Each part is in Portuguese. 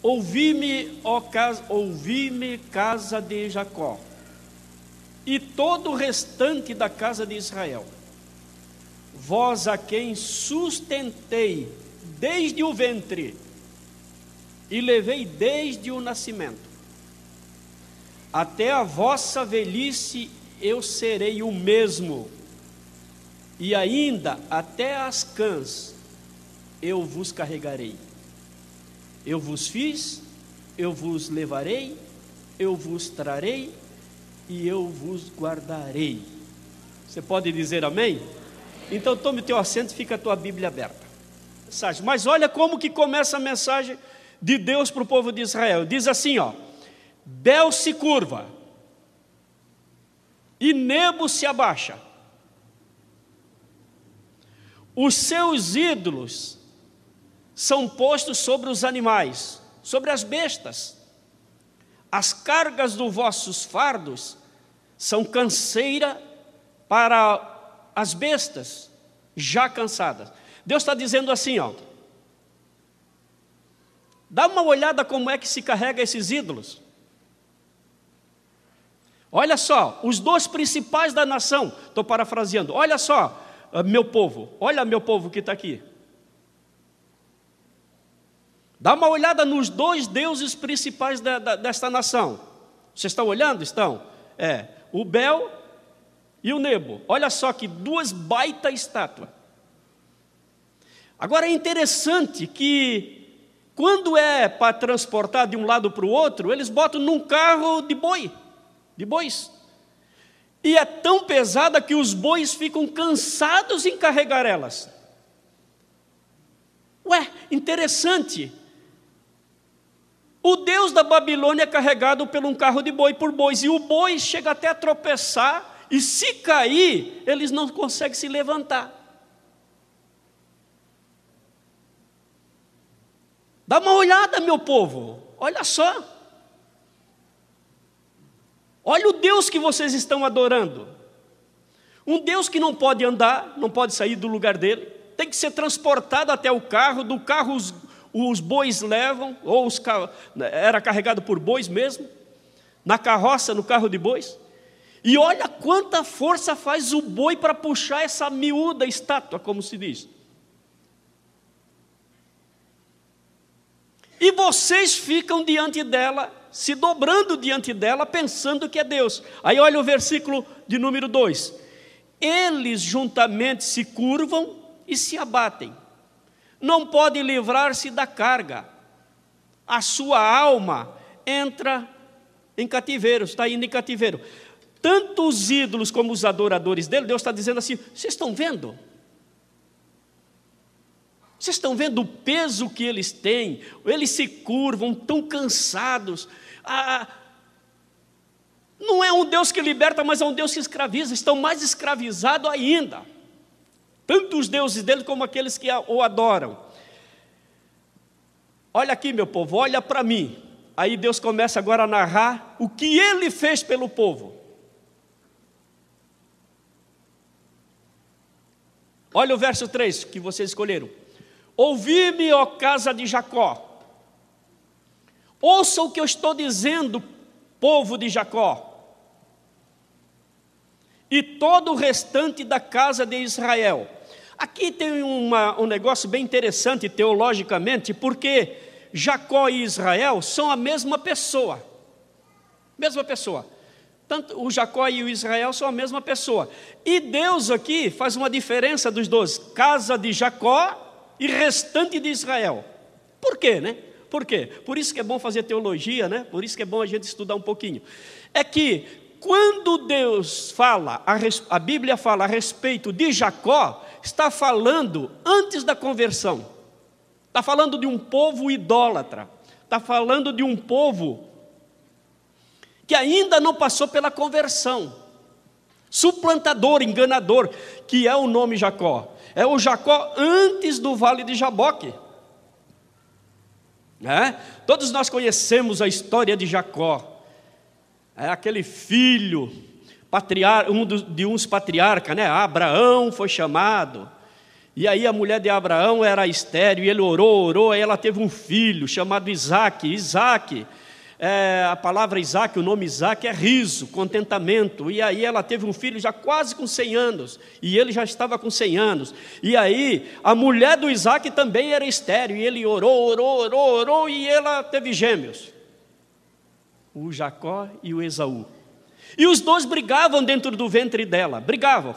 ouvi-me, casa de Jacó, e todo o restante da casa de Israel, vós a quem sustentei desde o ventre, e levei desde o nascimento, até a vossa velhice eu serei o mesmo, e ainda até as cãs eu vos carregarei. Eu vos fiz, eu vos levarei, eu vos trarei e eu vos guardarei. Você pode dizer amém? Então tome o teu assento e fica a tua Bíblia aberta. Mas olha como que começa a mensagem de Deus para o povo de Israel. Diz assim, Bel se curva e Nebo se abaixa. Os seus ídolos são postos sobre os animais, sobre as bestas. As cargas dos vossos fardos são canseira para as bestas já cansadas. Deus está dizendo assim, dá uma olhada como é que se carrega esses ídolos. Olha só, os dois principais da nação, estou parafraseando, olha só, meu povo, olha meu povo que está aqui. Dá uma olhada nos dois deuses principais desta nação. Vocês estão olhando? Estão? O Bel e o Nebo. Olha só que duas baita estátuas. Agora é interessante que quando é para transportar de um lado para o outro, eles botam num carro de bois. E é tão pesada que os bois ficam cansados em carregar elas. Interessante. O Deus da Babilônia é carregado por um carro de boi por bois, e o boi chega até a tropeçar, e se cair, eles não conseguem se levantar. Dá uma olhada, meu povo, olha só. Olha o Deus que vocês estão adorando. Um Deus que não pode andar, não pode sair do lugar dele, tem que ser transportado até o carro, do carro os bois levam, ou era carregado por bois mesmo, na carroça, no carro de bois. E olha quanta força faz o boi para puxar essa miúda estátua, como se diz. E vocês ficam diante dela, se dobrando diante dela, pensando que é Deus. Aí olha o versículo de número 2. Eles juntamente se curvam e se abatem. Não pode livrar-se da carga. A sua alma entra em cativeiro, está indo em cativeiro. Tanto os ídolos como os adoradores dele, Deus está dizendo assim, vocês estão vendo? Vocês estão vendo o peso que eles têm? Eles se curvam, estão cansados. Não é um Deus que liberta, mas é um Deus que escraviza. Estão mais escravizados ainda. Tanto os deuses dele como aqueles que o adoram. Olha aqui, meu povo, olha para mim. Aí Deus começa agora a narrar o que ele fez pelo povo. Olha o verso 3 que vocês escolheram. Ouvi-me, ó casa de Jacó. Ouça o que eu estou dizendo, povo de Jacó. E todo o restante da casa de Israel. Aqui tem um negócio bem interessante teologicamente, porque Jacó e Israel são a mesma pessoa. Mesma pessoa. Tanto o Jacó e o Israel são a mesma pessoa. E Deus aqui faz uma diferença dos dois. Casa de Jacó e restante de Israel. Por quê, né? Por quê? Por isso que é bom fazer teologia, né? Por isso que é bom a gente estudar um pouquinho. É que quando Deus fala, a Bíblia fala a respeito de Jacó, está falando antes da conversão. Está falando de um povo idólatra. Está falando de um povo que ainda não passou pela conversão. Suplantador, enganador, que é o nome Jacó. É o Jacó antes do vale de Jaboque. Todos nós conhecemos a história de Jacó. É aquele filho, de uns patriarcas, Abraão foi chamado. E aí a mulher de Abraão era estéril, e ele orou, aí ela teve um filho chamado Isaque. A palavra Isaque, o nome Isaque é riso, contentamento. E aí ela teve um filho já quase com 100 anos, e ele já estava com 100 anos. E aí a mulher do Isaque também era estéril, e ele orou, e ela teve gêmeos, o Jacó e o Esaú. E os dois brigavam dentro do ventre dela,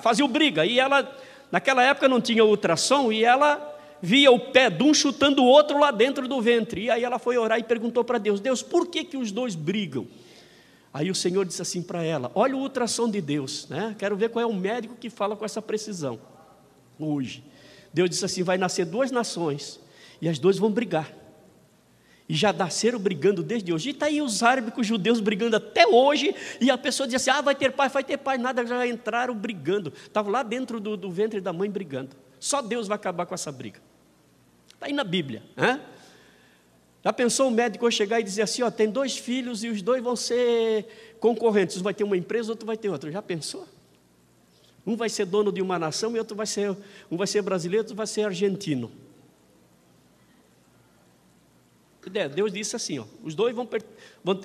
faziam briga, e ela, naquela época não tinha ultrassom, e ela via o pé de um chutando o outro lá dentro do ventre. E aí ela foi orar e perguntou para Deus: Deus, por que os dois brigam? Aí o Senhor disse assim para ela: olha o ultrassom de Deus, né? Quero ver qual é o médico que fala com essa precisão hoje. Deus disse assim: vai nascer 2 nações, e as 2 vão brigar. E já nasceram brigando desde hoje. E está aí os árabes com os judeus brigando até hoje. E a pessoa diz assim: vai ter paz, nada, já entraram brigando. Estavam lá dentro do ventre da mãe brigando. Só Deus vai acabar com essa briga. Está aí na Bíblia. Já pensou o médico chegar e dizer assim: tem 2 filhos e os 2 vão ser concorrentes. Um vai ter uma empresa, outro vai ter outra. Já pensou? Um vai ser dono de uma nação e outro vai ser, um vai ser brasileiro, outro vai ser argentino. Deus disse assim: os 2 vão,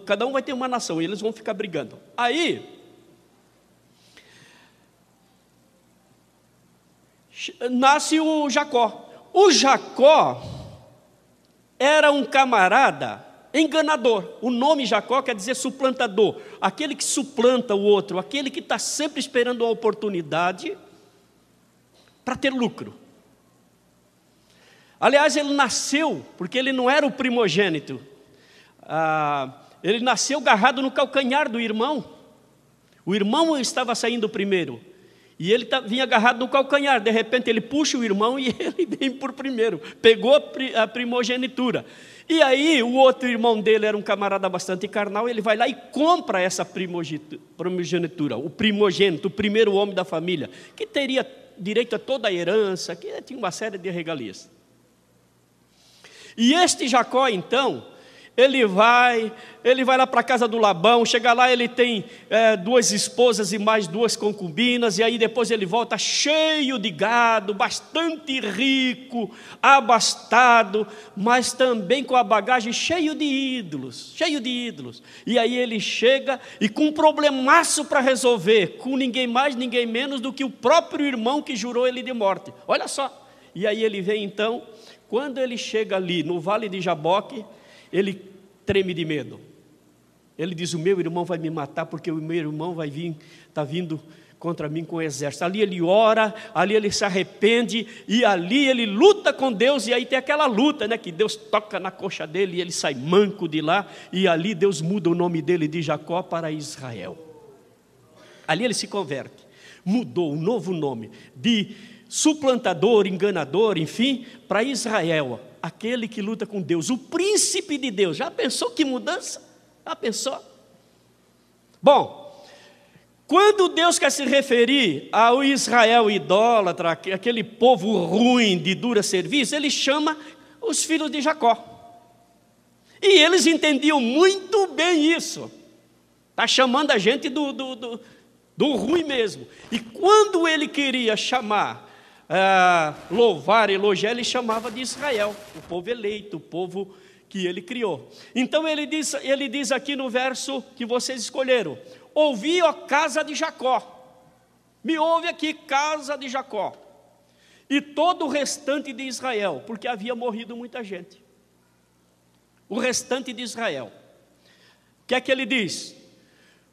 cada um vai ter uma nação e eles vão ficar brigando. Aí nasce o Jacó. O Jacó era um camarada enganador. O nome Jacó quer dizer suplantador, aquele que suplanta o outro, aquele que está sempre esperando a oportunidade para ter lucro. Aliás, ele nasceu, porque ele não era o primogênito, ele nasceu agarrado no calcanhar do irmão. O irmão estava saindo primeiro, e ele vinha agarrado no calcanhar. De repente ele puxa o irmão e ele vem por primeiro, pegou a primogenitura. E aí o outro irmão dele era um camarada bastante carnal, ele vai lá e compra essa primogenitura, o primogênito, o primeiro homem da família, que teria direito a toda a herança, que tinha uma série de regalias. E este Jacó, então, ele vai lá para a casa do Labão. Chega lá, ele tem 2 esposas e mais 2 concubinas. E aí depois ele volta cheio de gado, bastante rico, abastado, mas também com a bagagem cheio de ídolos. E aí ele chega e com um problemaço para resolver, com ninguém mais, ninguém menos do que o próprio irmão que jurou ele de morte. Olha só. E aí ele vem então, quando ele chega ali no vale de Jaboque, ele treme de medo. Ele diz: o meu irmão vai me matar, porque o meu irmão está vindo contra mim com o exército. Ali ele ora, ali ele se arrepende, e ali ele luta com Deus. E aí tem aquela luta, né, que Deus toca na coxa dele e ele sai manco de lá. E ali Deus muda o nome dele de Jacó para Israel. Ali ele se converte, mudou um novo nome de suplantador, enganador, enfim, para Israel, aquele que luta com Deus, o príncipe de Deus. Já pensou que mudança? Já pensou? Bom, quando Deus quer se referir ao Israel idólatra, aquele povo ruim, de dura serviço, ele chama os filhos de Jacó. E eles entendiam muito bem isso. Está chamando a gente do ruim mesmo. E quando ele queria chamar, louvar, elogiar, ele chamava de Israel, o povo eleito, o povo que ele criou. Então ele diz aqui no verso que vocês escolheram: ouvi, ó casa de Jacó, me ouve aqui, casa de Jacó, e todo o restante de Israel, porque havia morrido muita gente. O restante de Israel. O que é que ele diz?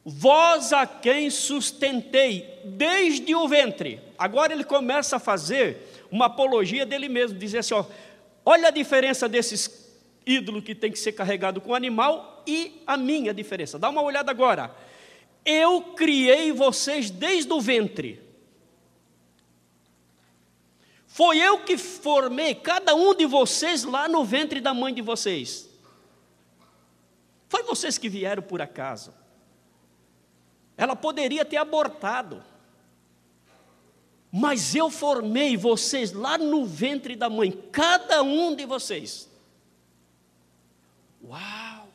Vós a quem sustentei desde o ventre. Agora ele começa a fazer uma apologia dele mesmo, dizer assim: olha a diferença desses ídolos que tem que ser carregado com animal e a minha diferença. Dá uma olhada agora. Eu criei vocês desde o ventre. Foi eu que formei cada um de vocês lá no ventre da mãe de vocês. Foi vocês que vieram por acaso. Ela poderia ter abortado, mas eu formei vocês lá no ventre da mãe, cada um de vocês. Uau!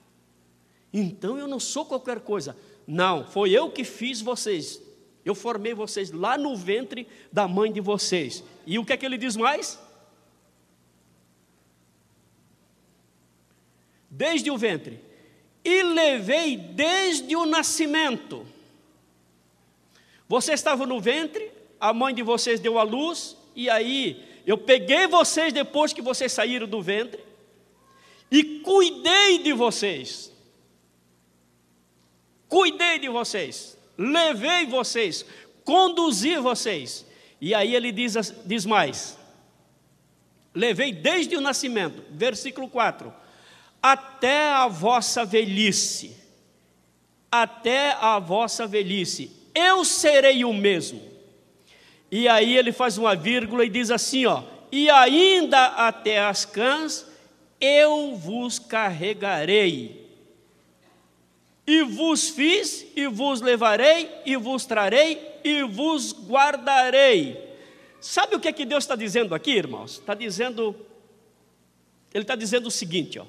Então eu não sou qualquer coisa. Não, foi eu que fiz vocês. Eu formei vocês lá no ventre da mãe de vocês. E o que é que ele diz mais? Desde o ventre. E levei desde o nascimento. Você estava no ventre, a mãe de vocês deu à luz, e aí eu peguei vocês depois que vocês saíram do ventre, e cuidei de vocês. Cuidei de vocês, levei vocês, conduzi vocês. E aí ele diz mais: levei desde o nascimento, versículo 4, até a vossa velhice, até a vossa velhice, eu serei o mesmo. E aí ele faz uma vírgula e diz assim, ó, e ainda até as cãs eu vos carregarei. E vos fiz, e vos levarei, e vos trarei, e vos guardarei. Sabe o que é que Deus está dizendo aqui, irmãos? Ele está dizendo o seguinte, ó.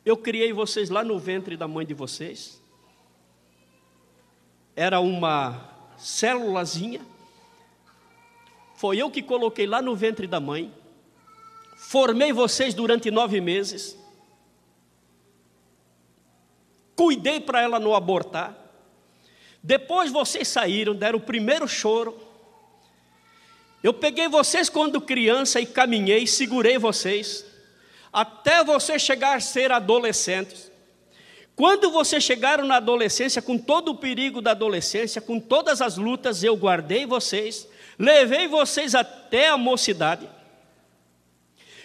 Eu criei vocês lá no ventre da mãe de vocês. Era uma célulazinha. Foi eu que coloquei lá no ventre da mãe. Formei vocês durante 9 meses. Cuidei para ela não abortar. Depois vocês saíram, deram o primeiro choro. Eu peguei vocês quando criança e caminhei, segurei vocês, até vocês chegar a ser adolescentes. Quando vocês chegaram na adolescência, com todo o perigo da adolescência, com todas as lutas, eu guardei vocês, levei vocês até a mocidade.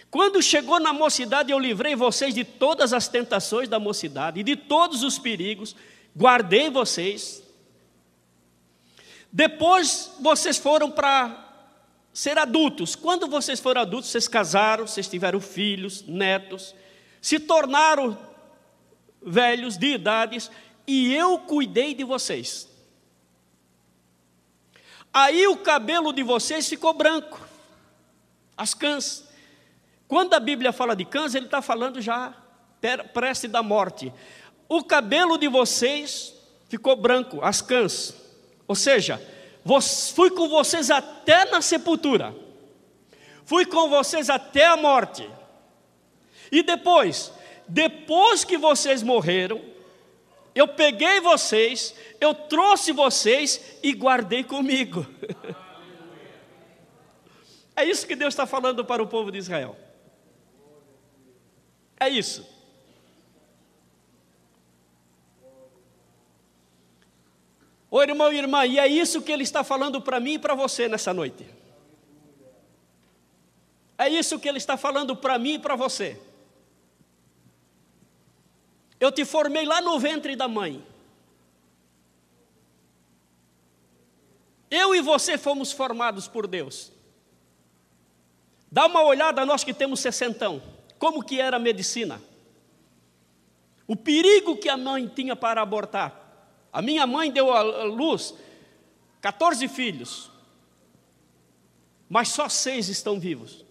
Quando chegou na mocidade, eu livrei vocês de todas as tentações da mocidade e de todos os perigos, guardei vocês. Depois vocês foram para ser adultos. Quando vocês foram adultos, vocês casaram, vocês tiveram filhos, netos, se tornaram velhos de idades, e eu cuidei de vocês. Aí o cabelo de vocês ficou branco, as cãs. Quando a Bíblia fala de cãs, ele está falando já prestes da morte. O cabelo de vocês ficou branco, as cãs. Ou seja, fui com vocês até na sepultura. Fui com vocês até a morte. E depois que vocês morreram, eu peguei vocês, eu trouxe vocês e guardei comigo. É isso que Deus está falando para o povo de Israel. É isso. Ô irmão e irmã, e é isso que Ele está falando para mim e para você nessa noite. É isso que Ele está falando para mim e para você. Eu te formei lá no ventre da mãe. Eu e você fomos formados por Deus. Dá uma olhada, nós que temos 60, como que era a medicina. O perigo que a mãe tinha para abortar. A minha mãe deu à luz 14 filhos, mas só 6 estão vivos.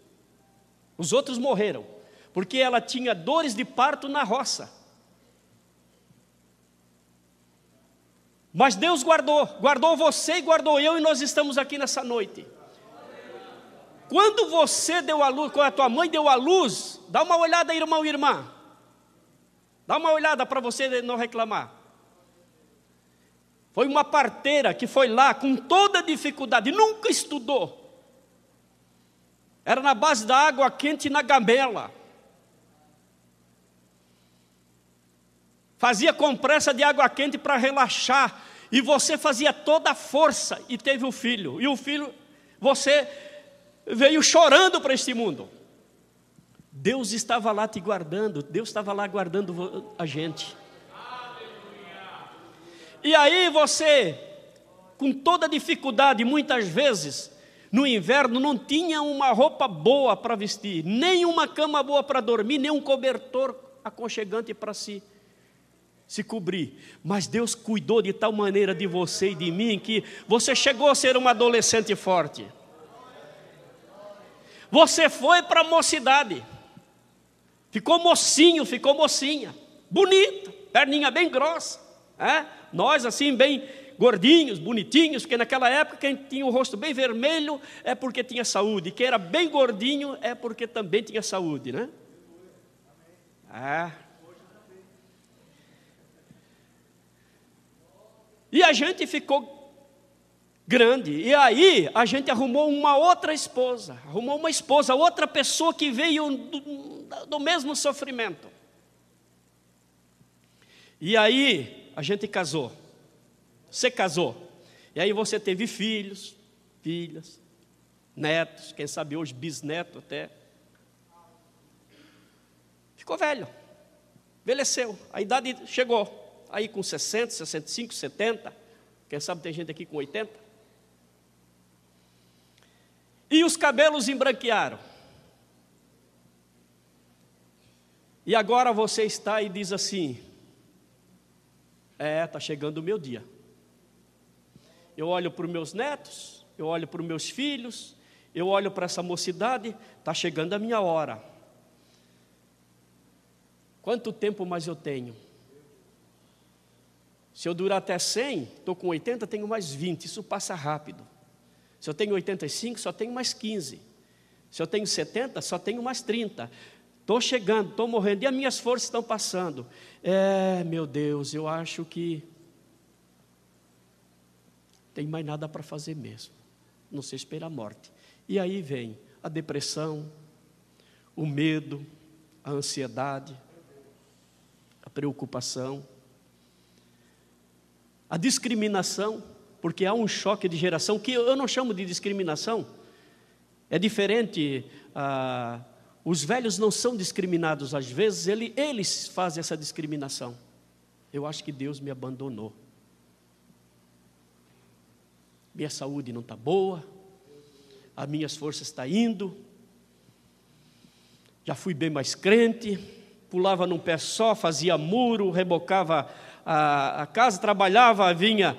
Os outros morreram, porque ela tinha dores de parto na roça. Mas Deus guardou você e guardou eu, e nós estamos aqui nessa noite. Quando você deu à luz, quando a tua mãe deu à luz, dá uma olhada, irmão e irmã. Dá uma olhada para você não reclamar. Foi uma parteira que foi lá com toda dificuldade, nunca estudou. Era na base da água quente na gamela. Fazia compressa de água quente para relaxar. E você fazia toda a força e teve o filho. E o filho, você veio chorando para este mundo. Deus estava lá te guardando. Deus estava lá guardando a gente. E aí você, com toda dificuldade, muitas vezes, no inverno, não tinha uma roupa boa para vestir, nem uma cama boa para dormir, nem um cobertor aconchegante para se cobrir. Mas Deus cuidou de tal maneira de você e de mim, que você chegou a ser uma adolescente forte. Você foi para a mocidade. Ficou mocinho, ficou mocinha. Bonito, perninha bem grossa. Nós assim bem gordinhos, bonitinhos, porque naquela época quem tinha o rosto bem vermelho é porque tinha saúde, quem era bem gordinho é porque também tinha saúde, né? E a gente ficou grande, e aí a gente arrumou uma outra esposa, outra pessoa que veio do mesmo sofrimento. E aí a gente casou, você casou, e aí você teve filhos, filhas, netos, quem sabe hoje bisneto até. Ficou velho, envelheceu, a idade chegou, aí com 60, 65, 70, quem sabe tem gente aqui com 80. E os cabelos embranquearam. E agora você está e diz assim: está chegando o meu dia. Eu olho para os meus netos, eu olho para os meus filhos, eu olho para essa mocidade, está chegando a minha hora. Quanto tempo mais eu tenho? Se eu durar até 100, estou com 80, tenho mais 20, isso passa rápido. Se eu tenho 85, só tenho mais 15. Se eu tenho 70, só tenho mais 30. Estou chegando, estou morrendo, e as minhas forças estão passando. Meu Deus, eu acho que tem mais nada para fazer mesmo. Não sei esperar a morte. E aí vem a depressão, o medo, a ansiedade, a preocupação, a discriminação, porque há um choque de geração, que eu não chamo de discriminação, é diferente, os velhos não são discriminados, às vezes eles fazem essa discriminação. Eu acho que Deus me abandonou, minha saúde não está boa, as minhas forças estão indo, já fui bem mais crente, pulava num pé só, fazia muro, rebocava a casa, trabalhava, vinha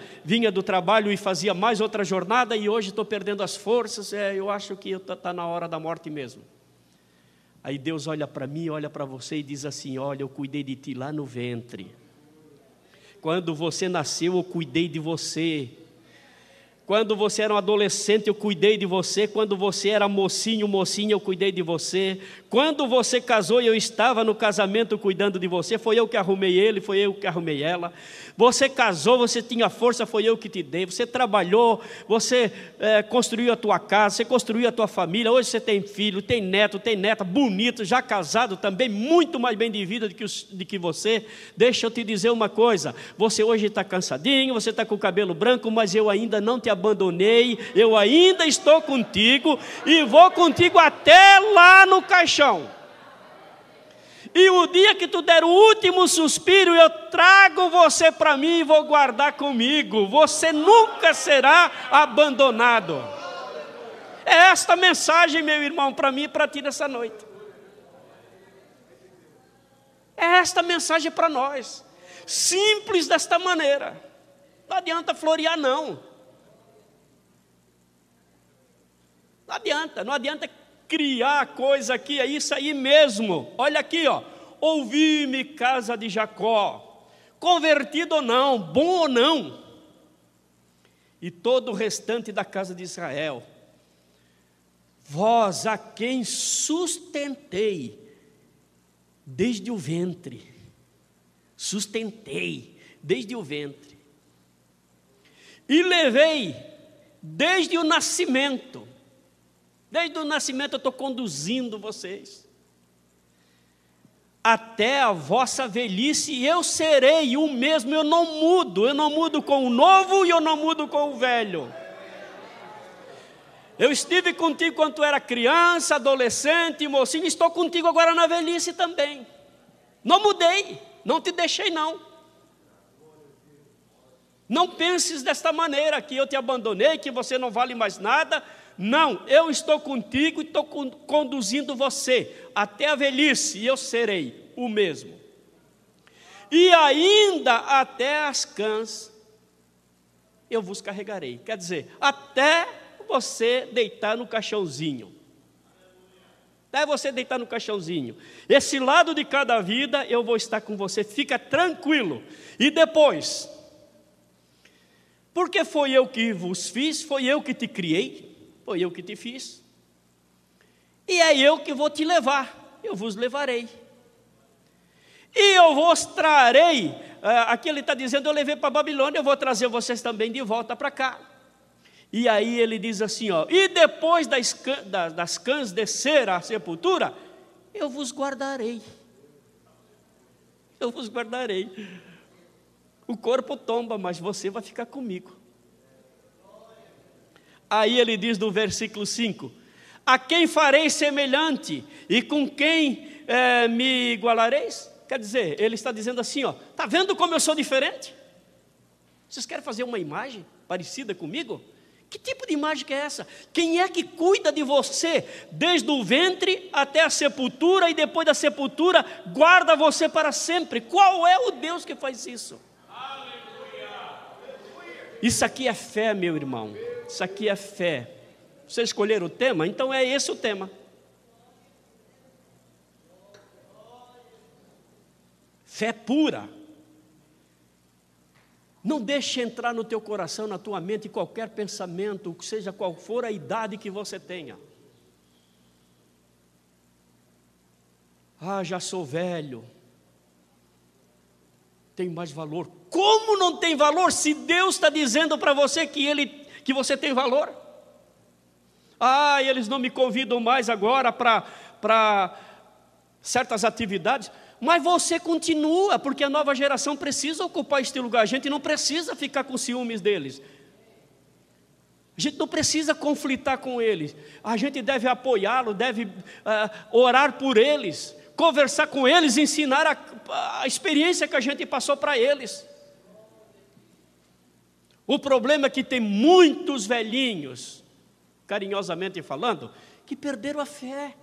do trabalho e fazia mais outra jornada, e hoje estou perdendo as forças, eu acho que está na hora da morte mesmo. Aí Deus olha para mim, olha para você e diz assim: olha, eu cuidei de ti lá no ventre, quando você nasceu eu cuidei de você, quando você era um adolescente eu cuidei de você, quando você era mocinho, mocinha eu cuidei de você, quando você casou e eu estava no casamento cuidando de você, foi eu que arrumei ele, foi eu que arrumei ela. Você casou, você tinha força, foi eu que te dei. Você trabalhou, você construiu a tua casa, você construiu a tua família. Hoje você tem filho, tem neto, tem neta, bonito, já casado também, muito mais bem de vida do que você. Deixa eu te dizer uma coisa, você hoje está cansadinho, você está com o cabelo branco, mas eu ainda não te abandonei, eu ainda estou contigo e vou contigo até lá no caixão. E o dia que tu der o último suspiro, eu trago você para mim e vou guardar comigo. Você nunca será abandonado. É esta mensagem, meu irmão, para mim e para ti nessa noite. É esta mensagem para nós. Simples desta maneira. Não adianta florear, não. Não adianta criar coisa aqui, é isso aí mesmo. Olha aqui, ó. Ouvi-me, casa de Jacó, convertido ou não, bom ou não, e todo o restante da casa de Israel, vós a quem sustentei desde o ventre, e levei desde o nascimento. Desde o nascimento eu estou conduzindo vocês até a vossa velhice, e eu serei o mesmo. Eu não mudo com o novo e eu não mudo com o velho. Eu estive contigo quando tu era criança, adolescente, mocinho, estou contigo agora na velhice também. Não mudei, não te deixei não. Não penses desta maneira, que eu te abandonei, que você não vale mais nada. Não, eu estou contigo e estou conduzindo você até a velhice, e eu serei o mesmo. E ainda até as cãs eu vos carregarei. Quer dizer, até você deitar no caixãozinho. Até você deitar no caixãozinho. Esse lado de cada vida eu vou estar com você, fica tranquilo. E depois, Porque foi eu que vos fiz, foi eu que te criei, foi eu que te fiz. E é eu que vou te levar, eu vos levarei. E eu vos trarei, aqui ele está dizendo, eu levei para a Babilônia, eu vou trazer vocês também de volta para cá. E aí ele diz assim, ó, e depois das cãs descer à sepultura, eu vos guardarei. Eu vos guardarei. O corpo tomba, mas você vai ficar comigo. Aí ele diz no versículo 5, a quem farei semelhante e com quem me igualareis? Quer dizer, ele está dizendo assim, ó, está vendo como eu sou diferente? Vocês querem fazer uma imagem parecida comigo? Que tipo de imagem que é essa? Quem é que cuida de você desde o ventre até a sepultura e depois da sepultura guarda você para sempre? Qual é o Deus que faz isso? Isso aqui é fé, meu irmão. Isso aqui é fé. Vocês escolheram o tema? Então é esse o tema. Fé pura. Não deixe entrar no teu coração, na tua mente, qualquer pensamento, seja qual for a idade que você tenha. Ah, já sou velho. Tem mais valor. Como não tem valor se Deus está dizendo para você que você tem valor? Ah, eles não me convidam mais agora para certas atividades. Mas você continua, porque a nova geração precisa ocupar este lugar. A gente não precisa ficar com ciúmes deles. A gente não precisa conflitar com eles. A gente deve apoiá-lo, deve orar por eles, conversar com eles, ensinar a experiência que a gente passou para eles. O problema é que tem muitos velhinhos, carinhosamente falando, que perderam a fé.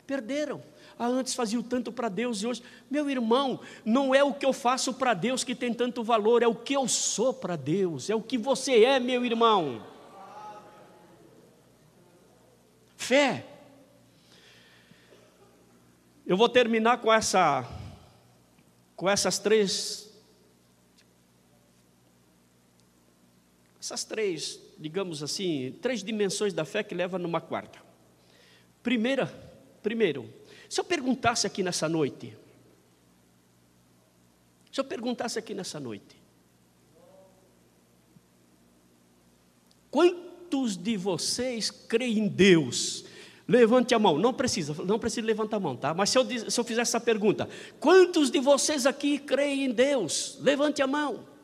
Perderam. Antes fazia tanto para Deus e hoje, meu irmão, não é o que eu faço para Deus que tem tanto valor, é o que eu sou para Deus, é o que você é, meu irmão. Fé. Eu vou terminar com essas três, digamos assim, 3 dimensões da fé que levam numa quarta. Primeiro, se eu perguntasse aqui nessa noite, quantos de vocês creem em Deus? Levante a mão, não precisa levantar a mão, tá? Mas se eu fizer essa pergunta, quantos de vocês aqui creem em Deus? Levante a mão.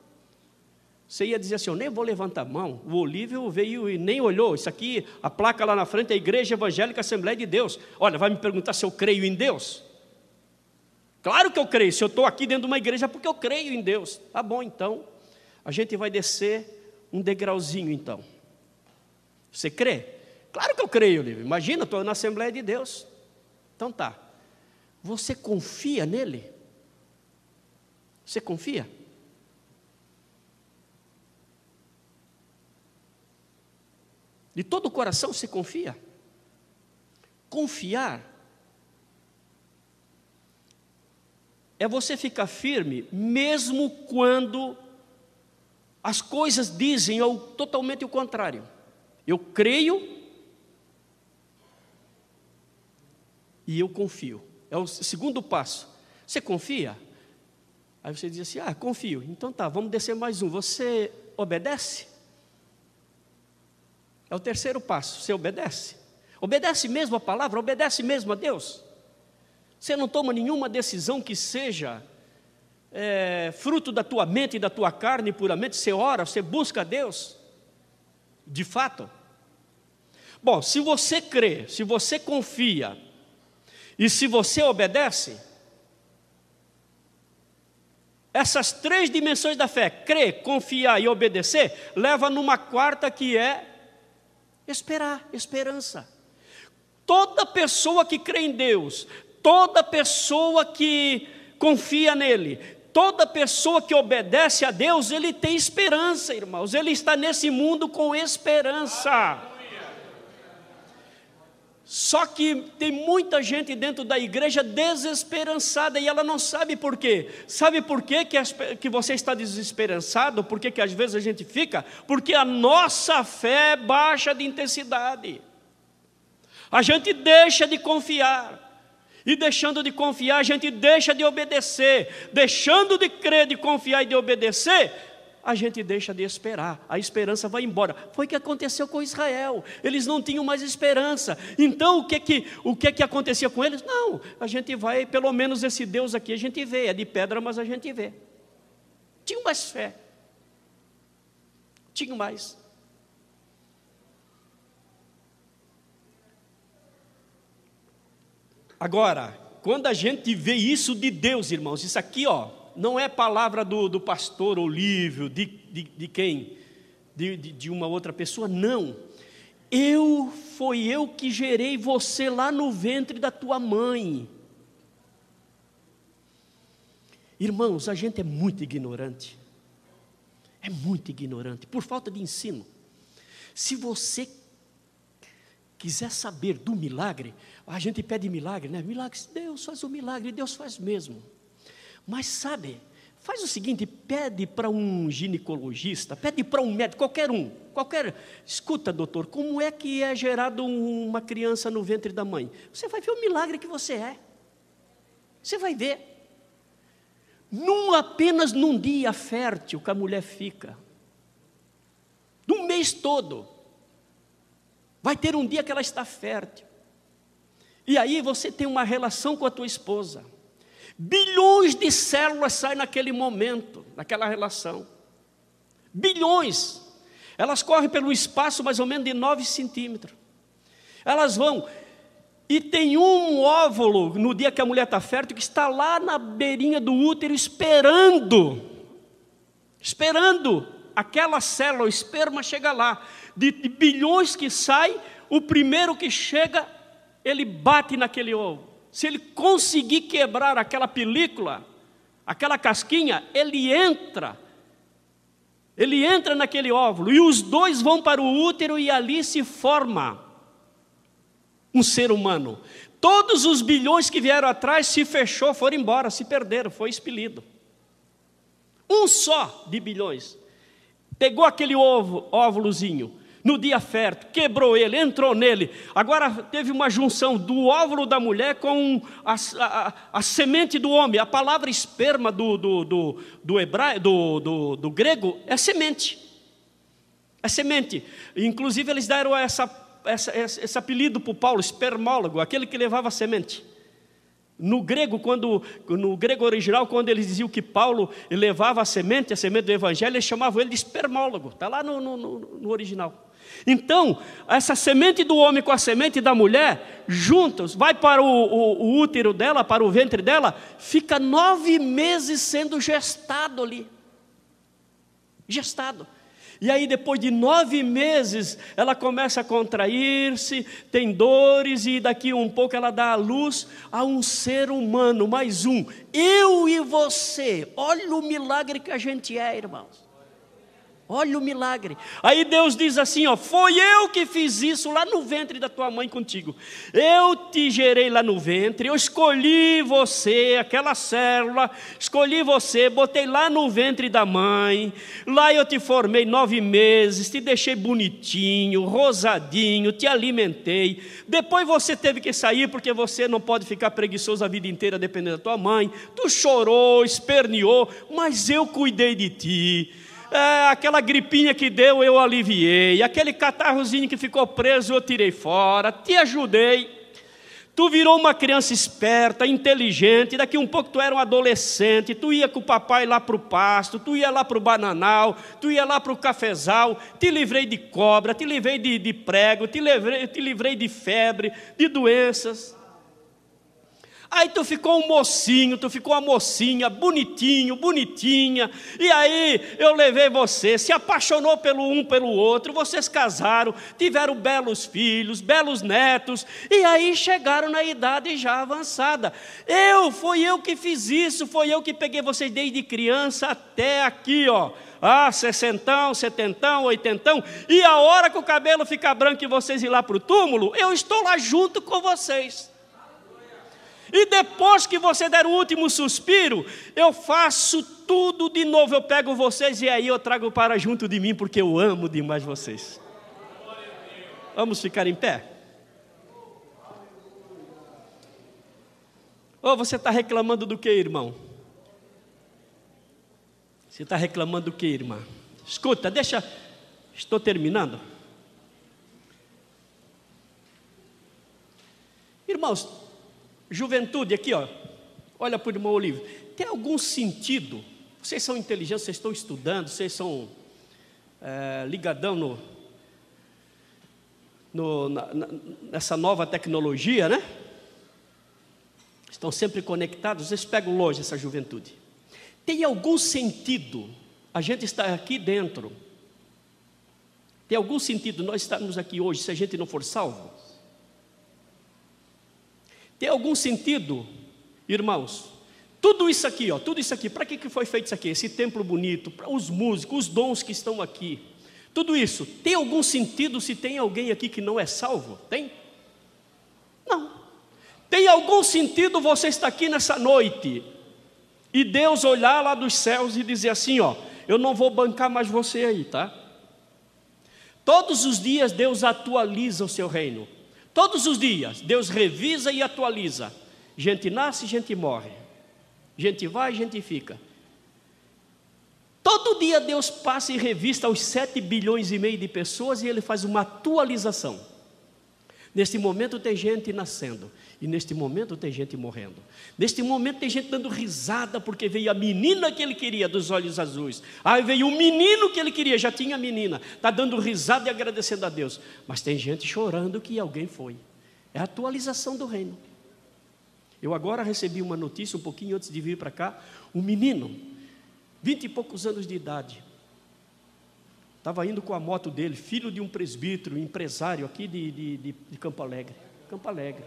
Você ia dizer assim, eu nem vou levantar a mão. O Olívio veio e nem olhou. Isso aqui, a placa lá na frente é a Igreja Evangélica Assembleia de Deus. Olha, vai me perguntar se eu creio em Deus? Claro que eu creio. Se eu estou aqui dentro de uma igreja é porque eu creio em Deus. Tá bom, então. A gente vai descer um degrauzinho, então. Você crê? Claro que eu creio, Olívio. Imagina, estou na Assembleia de Deus. Então tá. Você confia nele? Você confia? De todo o coração você confia? Confiar é você ficar firme, mesmo quando as coisas dizem totalmente o contrário. Eu creio e eu confio. É o segundo passo. Você confia? Aí você diz assim, confio. Então tá, vamos descer mais um. Você obedece? É o terceiro passo, você obedece. Obedece mesmo a palavra, obedece mesmo a Deus. Você não toma nenhuma decisão que seja fruto da tua mente e da tua carne puramente. Você ora, você busca a Deus, de fato. Bom, se você crê, se você confia e se você obedece, essas 3 dimensões da fé, crer, confiar e obedecer, leva numa quarta que é esperar, esperança. Toda pessoa que crê em Deus, toda pessoa que confia nele, toda pessoa que obedece a Deus, ele tem esperança, irmãos. Ele está nesse mundo com esperança. Só que tem muita gente dentro da igreja desesperançada e ela não sabe por quê. Sabe por quê que você está desesperançado? Por que às vezes a gente fica? Porque a nossa fé baixa de intensidade. A gente deixa de confiar. E deixando de confiar, a gente deixa de obedecer. Deixando de crer, de confiar e de obedecer, a gente deixa de esperar, a esperança vai embora. Foi o que aconteceu com Israel, eles não tinham mais esperança. Então o que acontecia com eles? Não, a gente vai, pelo menos esse Deus aqui a gente vê, é de pedra, mas a gente vê. Tinham mais fé, tinham mais. Agora, quando a gente vê isso de Deus, irmãos, isso aqui, não é palavra do pastor Olívio, de quem? De uma outra pessoa, não. Foi eu que gerei você lá no ventre da tua mãe. Irmãos, a gente é muito ignorante. É muito ignorante, por falta de ensino. Se você quiser saber do milagre, a gente pede milagre, né? Milagre, Deus faz o milagre, Deus faz mesmo. Mas sabe, faz o seguinte, pede para um ginecologista, pede para um médico, escuta doutor, como é que é gerado uma criança no ventre da mãe? Você vai ver o milagre que você é, você vai ver, apenas num dia fértil que a mulher fica, num mês todo, vai ter um dia que ela está fértil, e aí você tem uma relação com a tua esposa, bilhões de células saem naquele momento, naquela relação. Bilhões. Elas correm pelo espaço mais ou menos de 9 centímetros. Elas vão. E tem um óvulo, no dia que a mulher está fértil, que está lá na beirinha do útero, esperando aquela célula, o esperma chega lá. De bilhões que saem, o primeiro que chega, ele bate naquele ovo. Se ele conseguir quebrar aquela película, aquela casquinha, ele entra naquele óvulo, e os dois vão para o útero, e ali se forma um ser humano. Todos os bilhões que vieram atrás se fechou, foram embora, se perderam, foi expelido. Um só de bilhões, pegou aquele óvulozinho, no dia fértil, quebrou ele, entrou nele. Agora teve uma junção do óvulo da mulher com a semente do homem. A palavra esperma do grego é semente. É semente. Inclusive eles deram esse apelido para o Paulo, espermólogo, aquele que levava a semente. No grego original, quando eles diziam que Paulo levava a semente do evangelho, eles chamavam ele de espermólogo. Está lá no original. Então, essa semente do homem com a semente da mulher, juntos, vai para o útero dela, para o ventre dela, fica 9 meses sendo gestado ali. Gestado. E aí depois de 9 meses, ela começa a contrair-se, tem dores, e daqui um pouco ela dá à luz a um ser humano, mais um. Eu e você, olha o milagre que a gente é, irmãos. Olha o milagre. Aí Deus diz assim, foi eu que fiz isso lá no ventre da tua mãe contigo. Eu te gerei lá no ventre, eu escolhi você, aquela célula, escolhi você, botei lá no ventre da mãe, lá eu te formei 9 meses, te deixei bonitinho, rosadinho, te alimentei. Depois você teve que sair, porque você não pode ficar preguiçoso a vida inteira dependendo da tua mãe. Tu chorou, esperneou, mas eu cuidei de ti. Aquela gripinha que deu, eu aliviei. Aquele catarrozinho que ficou preso, eu tirei fora. Te ajudei. Tu virou uma criança esperta, inteligente. Daqui um pouco tu era um adolescente. Tu ia com o papai lá para o pasto. Tu ia lá para o bananal. Tu ia lá para o cafezal. Te livrei de cobra. Te livrei de prego. Te livrei de febre, de doenças. Aí tu ficou um mocinho, tu ficou uma mocinha, bonitinho, bonitinha. E aí eu levei você, se apaixonou pelo um pelo outro, vocês casaram, tiveram belos filhos, belos netos. E aí chegaram na idade já avançada. Fui eu que fiz isso, foi eu que peguei vocês desde criança até aqui, ó. 60, 70, 80. E a hora que o cabelo ficar branco e vocês ir lá para o túmulo, eu estou lá junto com vocês. E depois que você der o último suspiro, eu faço tudo de novo. Eu pego vocês e aí eu trago para junto de mim, porque eu amo demais vocês. Vamos ficar em pé? Ou você está reclamando do que, irmão? Você está reclamando do que, irmã? Escuta, estou terminando. Irmãos, juventude aqui, ó, olha para o irmão Olívio. Tem algum sentido? Vocês são inteligentes, vocês estão estudando, vocês são ligadão nessa nova tecnologia, né? Estão sempre conectados, vocês pegam longe essa juventude. Tem algum sentido a gente estar aqui dentro? Tem algum sentido nós estarmos aqui hoje se a gente não for salvo? Tem algum sentido, irmãos? Tudo isso aqui, ó, tudo isso aqui, para que foi feito isso aqui? Esse templo bonito, para os músicos, os dons que estão aqui. Tudo isso, tem algum sentido se tem alguém aqui que não é salvo? Tem? Não. Tem algum sentido você estar aqui nessa noite e Deus olhar lá dos céus e dizer assim, ó, eu não vou bancar mais você aí, tá? Todos os dias Deus atualiza o seu reino. Todos os dias Deus revisa e atualiza. Gente nasce, gente morre. Gente vai, gente fica. Todo dia Deus passa e revista os 7,5 bilhões de pessoas e Ele faz uma atualização. Neste momento tem gente nascendo, e neste momento tem gente morrendo. Neste momento tem gente dando risada porque veio a menina que ele queria, dos olhos azuis. Aí veio o menino que ele queria, já tinha a menina, está dando risada e agradecendo a Deus. Mas tem gente chorando que alguém foi. É a atualização do reino. Eu agora recebi uma notícia, um pouquinho antes de vir para cá, um menino, 20 e poucos anos de idade, estava indo com a moto dele, filho de um presbítero, empresário aqui de Campo Alegre. Campo Alegre,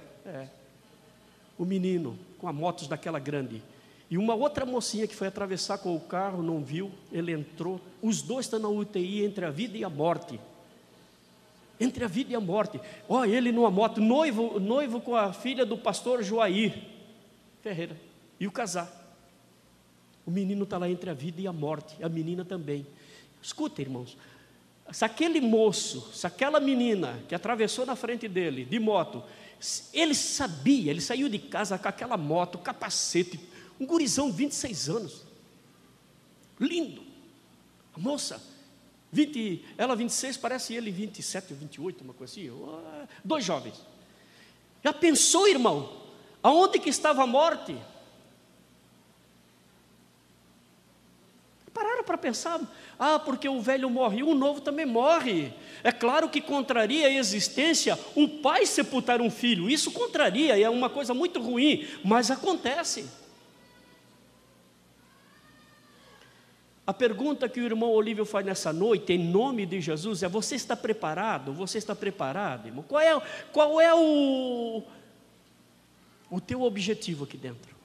o menino com a moto daquela grande. E uma outra mocinha que foi atravessar com o carro, não viu, ele entrou. Os dois estão na UTI entre a vida e a morte. Entre a vida e a morte. Ele numa moto, noivo com a filha do pastor Joair Ferreira. E o casar. O menino está lá entre a vida e a morte, a menina também. Escuta, irmãos, se aquele moço, se aquela menina que atravessou na frente dele, de moto, ele sabia, ele saiu de casa com aquela moto, capacete, um gurizão, 26 anos, lindo, a moça, ela 26, parece ele 27 ou 28, uma coisa assim, dois jovens. Já pensou, irmão, aonde que estava a morte? Pararam para pensar, porque o velho morre, o novo também morre. É claro que contraria a existência o pai sepultar um filho, isso contraria, é uma coisa muito ruim, mas acontece. A pergunta que o irmão Olívio faz nessa noite, em nome de Jesus, é: você está preparado? Você está preparado, irmão? Qual é o teu objetivo aqui dentro?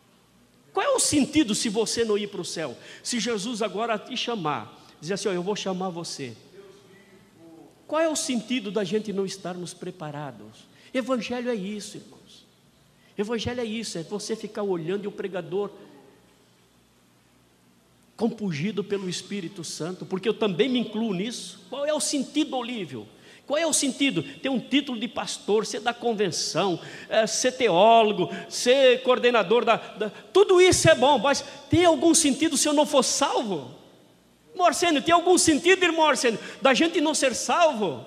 Qual é o sentido se você não ir para o céu? Se Jesus agora te chamar, dizer assim, eu vou chamar você. Qual é o sentido da gente não estarmos preparados? Evangelho é isso, irmãos. Evangelho é isso, é você ficar olhando e o pregador compungido pelo Espírito Santo, porque eu também me incluo nisso. Qual é o sentido, Olívio? Qual é o sentido? Ter um título de pastor, ser da convenção, ser teólogo, ser coordenador tudo isso é bom, mas tem algum sentido se eu não for salvo? Irmão Arsênio, tem algum sentido, irmão Arsênio, da gente não ser salvo?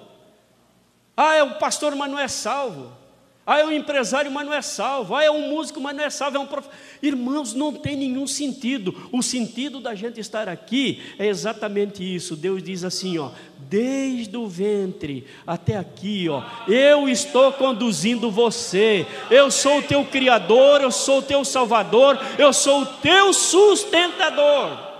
É o pastor, mas não é salvo. Ah, é um empresário, mas não é salvo. Ah, é um músico, mas não é salvo. É um Irmãos, não tem nenhum sentido. O sentido da gente estar aqui é exatamente isso. Deus diz assim, ó: desde o ventre até aqui, ó, eu estou conduzindo você. Eu sou o teu Criador, eu sou o teu Salvador, eu sou o teu sustentador.